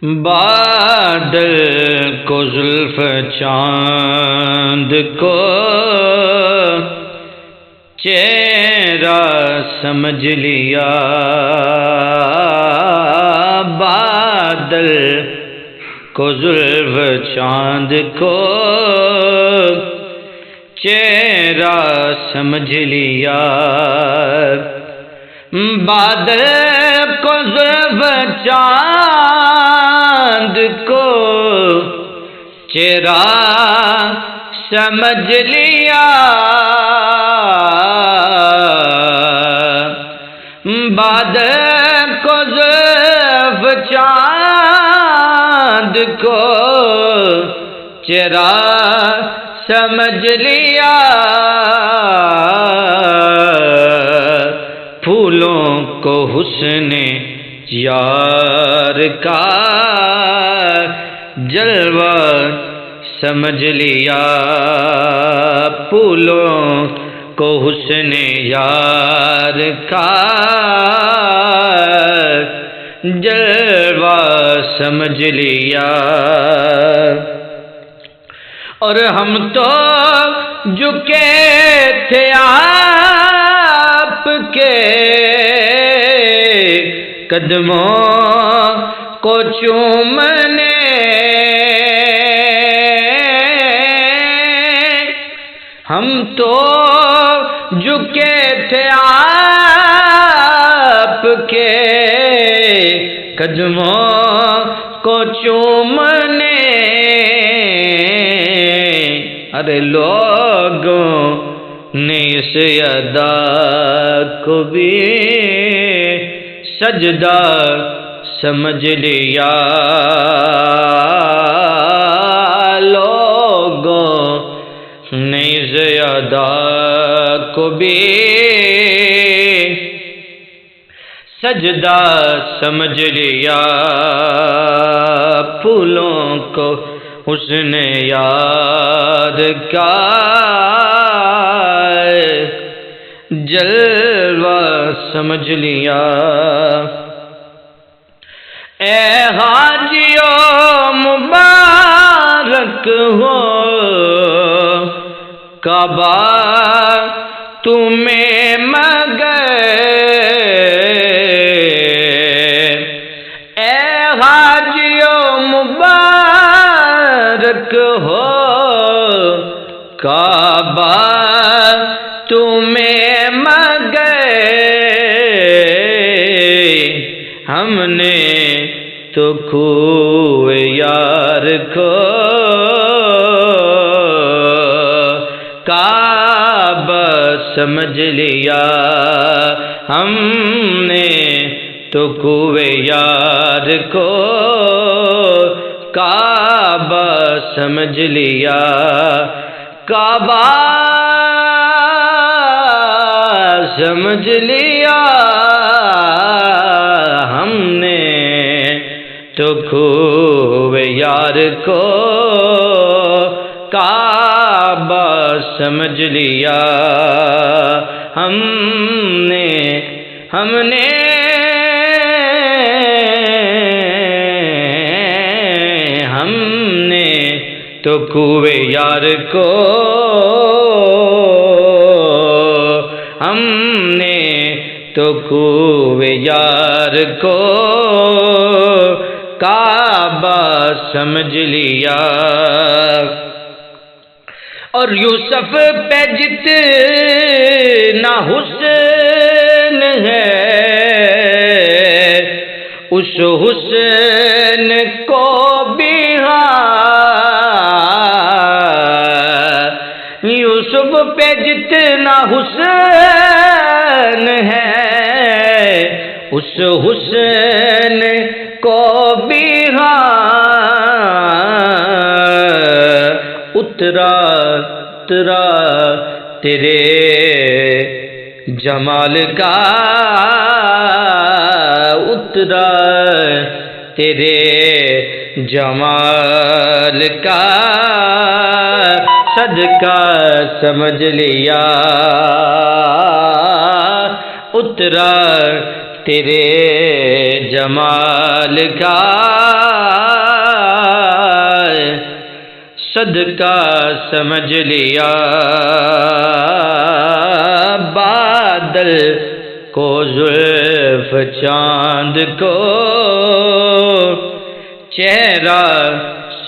بادل کو زلف چاند کو چہرہ سمجھ لیا، بادل کو زلف چاند کو چہرہ سمجھ لیا، بادل کو زلف چاند کو چہرہ سمجھ لیا، بادل کو زلف چاند کو چہرہ سمجھ لیا، پھولوں کو حسن یار کا جلوہ سمجھ لیا، پھولوں کو حسن یار کا جلوہ سمجھ لیا، اور ہم تو جھکے تھے آپ کے قدموں کو چومنے، ہم تو جھکے تھے آپ کے قدموں کو چومنے، ارے لوگوں نے اس ادا کو بھی سجدہ سمجھ لیا، لوگوں نے اس ادا کو بھی سجدہ سمجھ لیا، پھولوں کو حسن یار کا جلوہ سمجھ لیا، اے حاجیو مبارک ہو کعبہ تمہیں مگر، اے حاجیو مبارک ہو کعبہ تمہیں مگر، ہم نے تو کوئے یار کو کعبہ سمجھ لیا، ہم نے تو کوئے یار کو کعبہ سمجھ لیا، کعبہ سمجھ لیا، ہم نے تو کوئے یار کو کعبہ سمجھ لیا، ہم نے تو کوئے یار کو، ہم نے تو کوئے یار کو کعبہ سمجھ لیا، اور یوسف پہ جتنا حسن ہے اس حسن کو بھی یوسف پہ جتنا حسن ہے اس حسن کو بھی اترا تیرے جمال کا، اترا تیرے جمال کا صدقہ سمجھ لیا، اترا تیرے جمال کا صدقہ سمجھ لیا، بادل کو زلف چاند کو چہرہ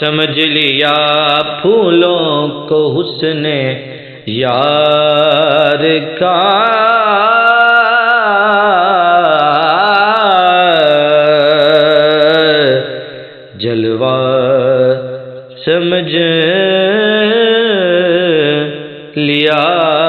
سمجھ لیا، پھولوں کو حسن یار کا جلوہ سمجھ لیا۔